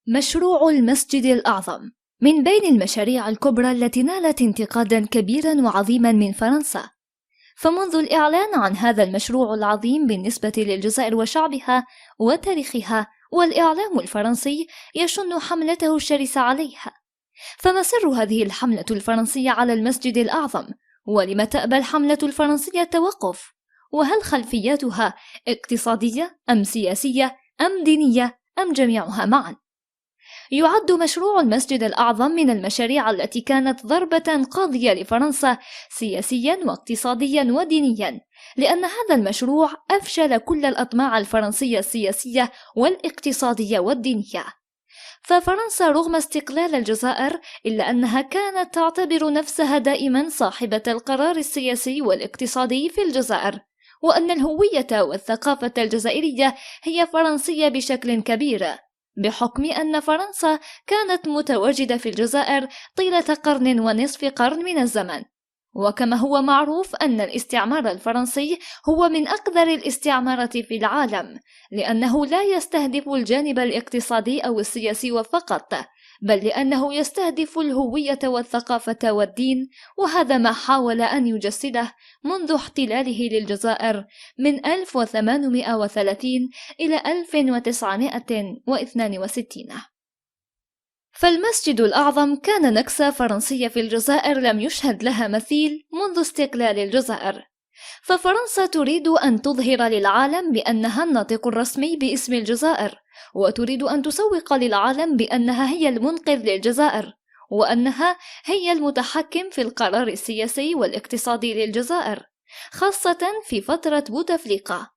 مشروع المسجد الأعظم من بين المشاريع الكبرى التي نالت انتقادا كبيرا وعظيما من فرنسا. فمنذ الإعلان عن هذا المشروع العظيم بالنسبة للجزائر وشعبها وتاريخها، والإعلام الفرنسي يشن حملته الشرسة عليها. فما سر هذه الحملة الفرنسية على المسجد الأعظم؟ ولم تأبى الحملة الفرنسية التوقف؟ وهل خلفياتها اقتصادية أم سياسية أم دينية أم جميعها معا؟ يعد مشروع المسجد الأعظم من المشاريع التي كانت ضربة قاضية لفرنسا سياسيا واقتصاديا ودينيا، لأن هذا المشروع أفشل كل الأطماع الفرنسية السياسية والاقتصادية والدينية. ففرنسا رغم استقلال الجزائر إلا أنها كانت تعتبر نفسها دائما صاحبة القرار السياسي والاقتصادي في الجزائر، وأن الهوية والثقافة الجزائرية هي فرنسية بشكل كبير، بحكم أن فرنسا كانت متواجدة في الجزائر طيلة قرن ونصف قرن من الزمن. وكما هو معروف أن الاستعمار الفرنسي هو من أقذر الاستعمارات في العالم، لأنه لا يستهدف الجانب الاقتصادي أو السياسي فقط، بل لأنه يستهدف الهوية والثقافة والدين، وهذا ما حاول أن يجسده منذ احتلاله للجزائر من 1830 إلى 1962. فالمسجد الأعظم كان نكسة فرنسية في الجزائر لم يشهد لها مثيل منذ استقلال الجزائر. ففرنسا تريد أن تظهر للعالم بأنها الناطق الرسمي باسم الجزائر، وتريد أن تسوق للعالم بأنها هي المنقذ للجزائر، وأنها هي المتحكم في القرار السياسي والاقتصادي للجزائر، خاصة في فترة بوتفليقة.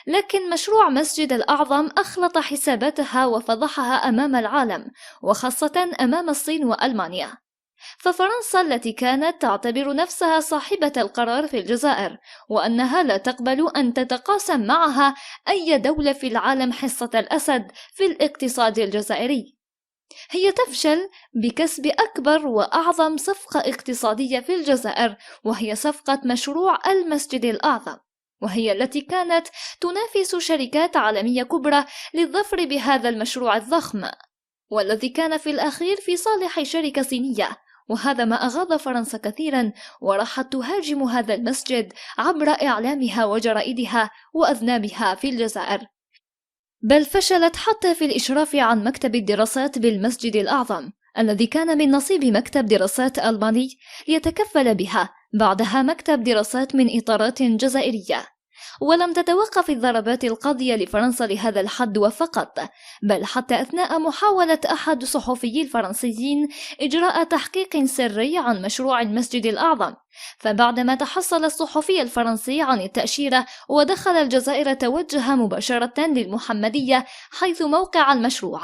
لكن مشروع مسجد الأعظم أخلط حساباتها وفضحها أمام العالم، وخاصة أمام الصين وألمانيا. ففرنسا التي كانت تعتبر نفسها صاحبة القرار في الجزائر، وأنها لا تقبل أن تتقاسم معها أي دولة في العالم حصة الأسد في الاقتصاد الجزائري، هي تفشل بكسب أكبر وأعظم صفقة اقتصادية في الجزائر، وهي صفقة مشروع المسجد الأعظم، وهي التي كانت تنافس شركات عالمية كبرى للظفر بهذا المشروع الضخم، والذي كان في الأخير في صالح شركة صينية. وهذا ما أغاظ فرنسا كثيرا، وراحت تهاجم هذا المسجد عبر إعلامها وجرائدها وأذنابها في الجزائر، بل فشلت حتى في الإشراف عن مكتب الدراسات بالمسجد الأعظم الذي كان من نصيب مكتب دراسات ألماني يتكفل بها بعدها مكتب دراسات من إطارات جزائرية. ولم تتوقف الضربات القاضية لفرنسا لهذا الحد وفقط، بل حتى أثناء محاولة أحد صحفيي الفرنسيين إجراء تحقيق سري عن مشروع المسجد الأعظم، فبعدما تحصل الصحفي الفرنسي عن التأشيرة ودخل الجزائر توجه مباشرة للمحمدية حيث موقع المشروع،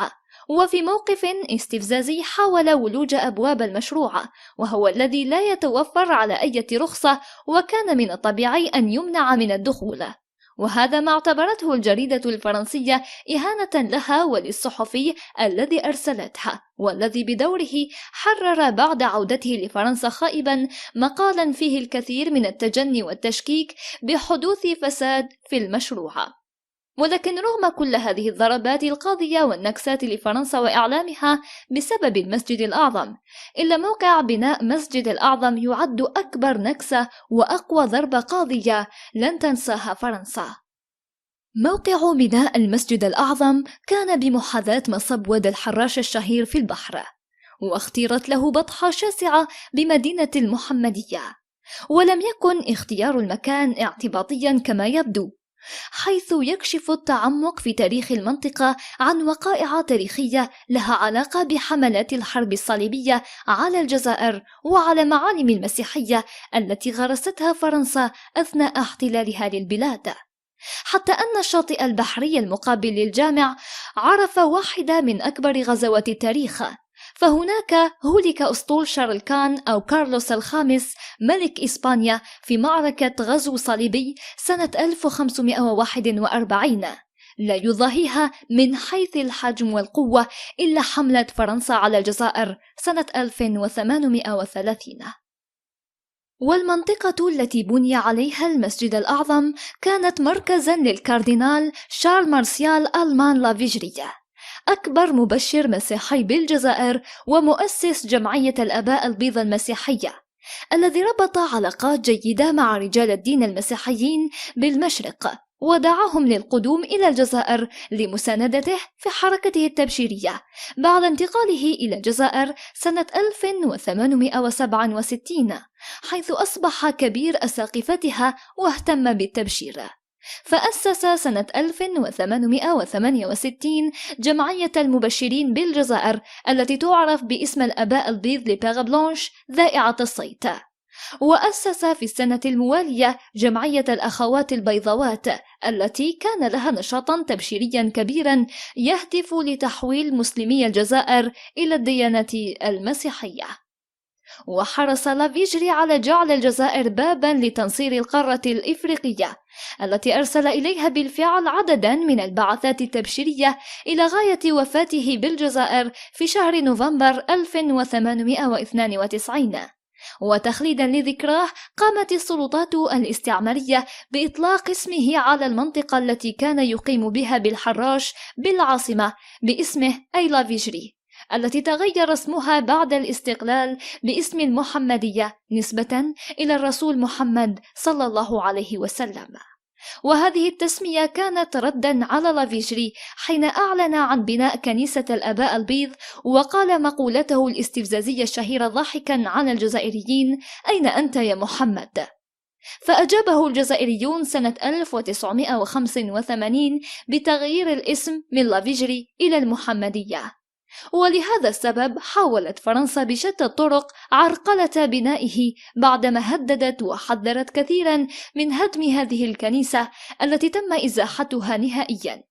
وفي موقف استفزازي حاول ولوج أبواب المشروع، وهو الذي لا يتوفر على أي رخصة، وكان من الطبيعي أن يمنع من الدخول. وهذا ما اعتبرته الجريدة الفرنسية إهانة لها وللصحفي الذي أرسلتها، والذي بدوره حرر بعد عودته لفرنسا خائبا مقالا فيه الكثير من التجني والتشكيك بحدوث فساد في المشروع. ولكن رغم كل هذه الضربات القاضية والنكسات لفرنسا وإعلامها بسبب المسجد الأعظم، إلا موقع بناء مسجد الأعظم يعد أكبر نكسة وأقوى ضربة قاضية لن تنساها فرنسا. موقع بناء المسجد الأعظم كان بمحاذاة مصب وادي الحراش الشهير في البحر، واختيرت له بطحة شاسعة بمدينة المحمدية، ولم يكن اختيار المكان اعتباطيا كما يبدو، حيث يكشف التعمق في تاريخ المنطقة عن وقائع تاريخية لها علاقة بحملات الحرب الصليبية على الجزائر وعلى معالم المسيحية التي غرستها فرنسا أثناء احتلالها للبلاد، حتى أن الشاطئ البحري المقابل للجامع عرف واحدة من أكبر غزوات التاريخ، فهناك هلك أسطول شارلكان أو كارلوس الخامس ملك إسبانيا في معركة غزو صليبي سنة 1541 لا يضاهيها من حيث الحجم والقوة إلا حملة فرنسا على الجزائر سنة 1830. والمنطقة التي بني عليها المسجد الأعظم كانت مركزا للكاردينال شارل مارسيال ألمان لافيجرية أكبر مبشر مسيحي بالجزائر ومؤسس جمعية الآباء البيض المسيحية، الذي ربط علاقات جيدة مع رجال الدين المسيحيين بالمشرق ودعاهم للقدوم إلى الجزائر لمساندته في حركته التبشيرية بعد انتقاله إلى الجزائر سنة 1867، حيث أصبح كبير أساقفتها واهتم بالتبشير. فأسس سنة 1868 جمعية المبشرين بالجزائر التي تعرف باسم الآباء البيض لبيغ بلانش ذائعة الصيت. وأسس في السنة الموالية جمعية الأخوات البيضاوات التي كان لها نشاطا تبشيريا كبيرا يهدف لتحويل مسلمي الجزائر إلى الديانة المسيحية. وحرص لافيجري على جعل الجزائر بابا لتنصير القارة الإفريقية التي أرسل إليها بالفعل عددا من البعثات التبشيرية إلى غاية وفاته بالجزائر في شهر نوفمبر 1892. وتخليدا لذكراه قامت السلطات الاستعمارية بإطلاق اسمه على المنطقة التي كان يقيم بها بالحراش بالعاصمة باسمه أي لافيجري، التي تغير اسمها بعد الاستقلال باسم المحمدية نسبة إلى الرسول محمد صلى الله عليه وسلم. وهذه التسمية كانت ردا على لافيجري حين أعلن عن بناء كنيسة الآباء البيض وقال مقولته الاستفزازية الشهيرة ضاحكا على الجزائريين: أين أنت يا محمد؟ فأجابه الجزائريون سنة 1985 بتغيير الاسم من لافيجري إلى المحمدية. ولهذا السبب حاولت فرنسا بشتى الطرق عرقلة بنائه بعدما هددت وحذرت كثيرا من هدم هذه الكنيسة التي تم إزاحتها نهائيا.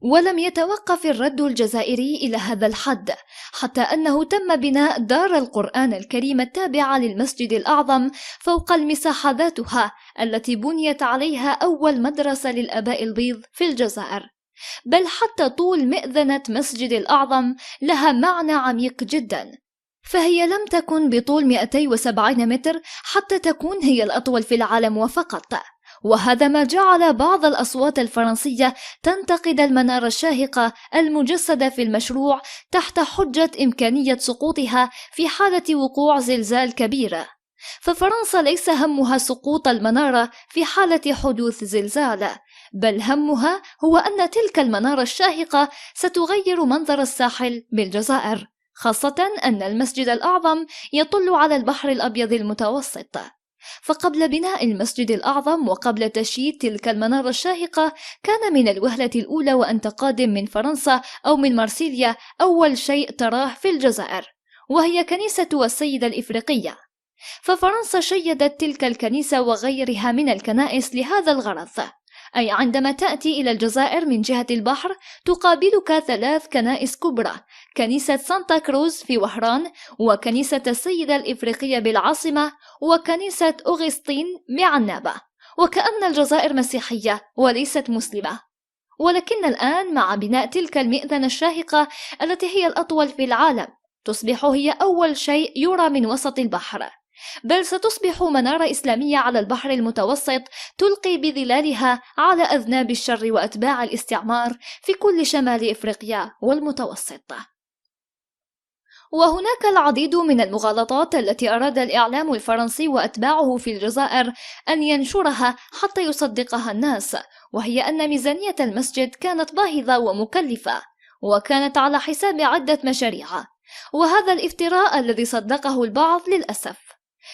ولم يتوقف الرد الجزائري إلى هذا الحد، حتى أنه تم بناء دار القرآن الكريم التابعة للمسجد الأعظم فوق المساحة ذاتها التي بنيت عليها أول مدرسة للآباء البيض في الجزائر. بل حتى طول مئذنة مسجد الأعظم لها معنى عميق جدا، فهي لم تكن بطول 270 متر حتى تكون هي الأطول في العالم وفقط. وهذا ما جعل بعض الأصوات الفرنسية تنتقد المنارة الشاهقة المجسدة في المشروع تحت حجة إمكانية سقوطها في حالة وقوع زلزال كبير. ففرنسا ليس همها سقوط المنارة في حالة حدوث زلزال، بل همها هو أن تلك المنارة الشاهقة ستغير منظر الساحل بالجزائر، خاصة أن المسجد الأعظم يطل على البحر الأبيض المتوسط. فقبل بناء المسجد الأعظم وقبل تشييد تلك المنارة الشاهقة كان من الوهلة الأولى وأنت قادم من فرنسا أو من مارسيليا أول شيء تراه في الجزائر وهي كنيسة السيدة الإفريقية. ففرنسا شيدت تلك الكنيسة وغيرها من الكنائس لهذا الغرض، أي عندما تأتي إلى الجزائر من جهة البحر تقابلك 3 كنائس كبرى: كنيسة سانتا كروز في وهران، وكنيسة السيدة الإفريقية بالعاصمة، وكنيسة أوغسطين بعنابة. وكأن الجزائر مسيحية وليست مسلمة. ولكن الآن مع بناء تلك المئذنة الشاهقة التي هي الأطول في العالم تصبح هي أول شيء يرى من وسط البحر، بل ستصبح منارة إسلامية على البحر المتوسط تلقي بظلالها على أذناب الشر وأتباع الاستعمار في كل شمال إفريقيا والمتوسط. وهناك العديد من المغالطات التي أراد الإعلام الفرنسي وأتباعه في الجزائر أن ينشرها حتى يصدقها الناس، وهي أن ميزانية المسجد كانت باهظة ومكلفة وكانت على حساب عدة مشاريع. وهذا الافتراء الذي صدقه البعض للأسف،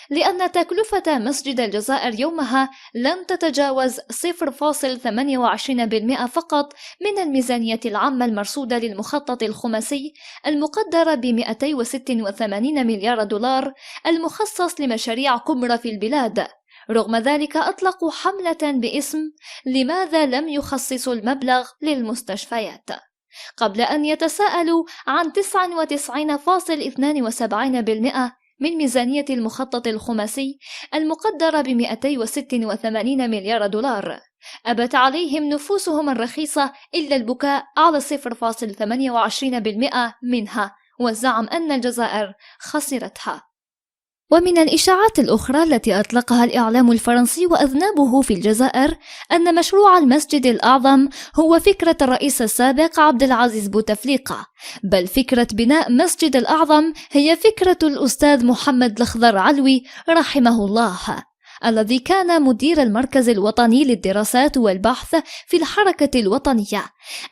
لأن تكلفة مسجد الجزائر يومها لن تتجاوز 0.28% فقط من الميزانية العامة المرصودة للمخطط الخماسي المقدر ب286 مليار دولار المخصص لمشاريع كبرى في البلاد. رغم ذلك أطلقوا حملة باسم لماذا لم يخصصوا المبلغ للمستشفيات، قبل أن يتساءلوا عن 99.72% من ميزانية المخطط الخماسي المقدرة ب286 مليار دولار. أبت عليهم نفوسهم الرخيصة إلا البكاء على 0.28% منها، والزعم أن الجزائر خسرتها. ومن الإشاعات الأخرى التي أطلقها الإعلام الفرنسي وأذنابه في الجزائر أن مشروع المسجد الأعظم هو فكرة الرئيس السابق عبد العزيز بوتفليقة، بل فكرة بناء مسجد الأعظم هي فكرة الأستاذ محمد الخضر علوي رحمه الله، الذي كان مدير المركز الوطني للدراسات والبحث في الحركة الوطنية،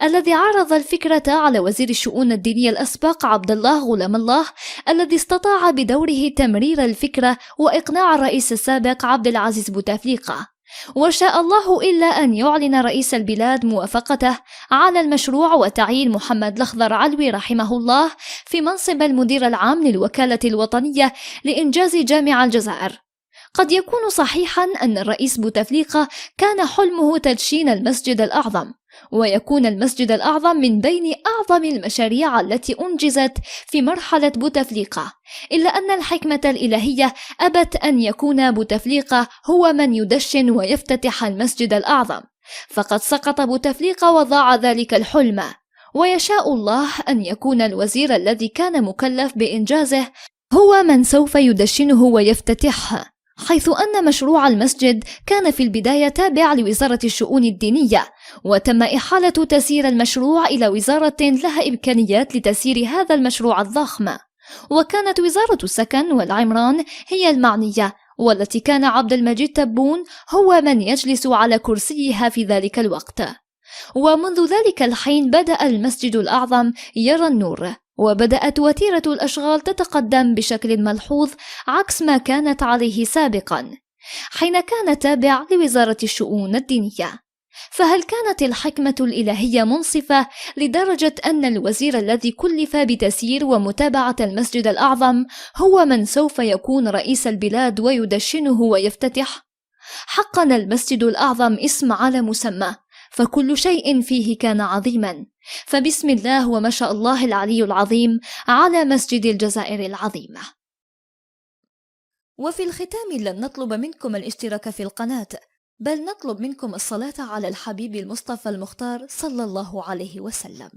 الذي عرض الفكرة على وزير الشؤون الدينية الأسبق عبد الله غلام الله، الذي استطاع بدوره تمرير الفكرة وإقناع الرئيس السابق عبد العزيز بوتفليقة. وشاء الله إلا أن يعلن رئيس البلاد موافقته على المشروع وتعيين محمد الخضر علوي رحمه الله في منصب المدير العام للوكالة الوطنية لإنجاز جامع الجزائر. قد يكون صحيحا أن الرئيس بوتفليقة كان حلمه تدشين المسجد الأعظم، ويكون المسجد الأعظم من بين أعظم المشاريع التي أنجزت في مرحلة بوتفليقة، إلا أن الحكمة الإلهية أبت أن يكون بوتفليقة هو من يدشن ويفتتح المسجد الأعظم، فقد سقط بوتفليقة وضاع ذلك الحلم، ويشاء الله أن يكون الوزير الذي كان مكلف بإنجازه هو من سوف يدشنه ويفتتحه، حيث أن مشروع المسجد كان في البداية تابع لوزارة الشؤون الدينية، وتم إحالة تسيير المشروع إلى وزارة لها إمكانيات لتسيير هذا المشروع الضخم، وكانت وزارة السكن والعمران هي المعنية، والتي كان عبد المجيد تبون هو من يجلس على كرسيها في ذلك الوقت. ومنذ ذلك الحين بدأ المسجد الأعظم يرى النور، وبدأت وتيرة الأشغال تتقدم بشكل ملحوظ عكس ما كانت عليه سابقا حين كان تابع لوزارة الشؤون الدينية. فهل كانت الحكمة الإلهية منصفة لدرجة أن الوزير الذي كلف بتسيير ومتابعة المسجد الأعظم هو من سوف يكون رئيس البلاد ويدشنه ويفتتح؟ حقا المسجد الأعظم اسم على مسمى، فكل شيء فيه كان عظيما، فبسم الله وما شاء الله العلي العظيم على مسجد الجزائر العظيمة. وفي الختام لن نطلب منكم الاشتراك في القناة، بل نطلب منكم الصلاة على الحبيب المصطفى المختار صلى الله عليه وسلم.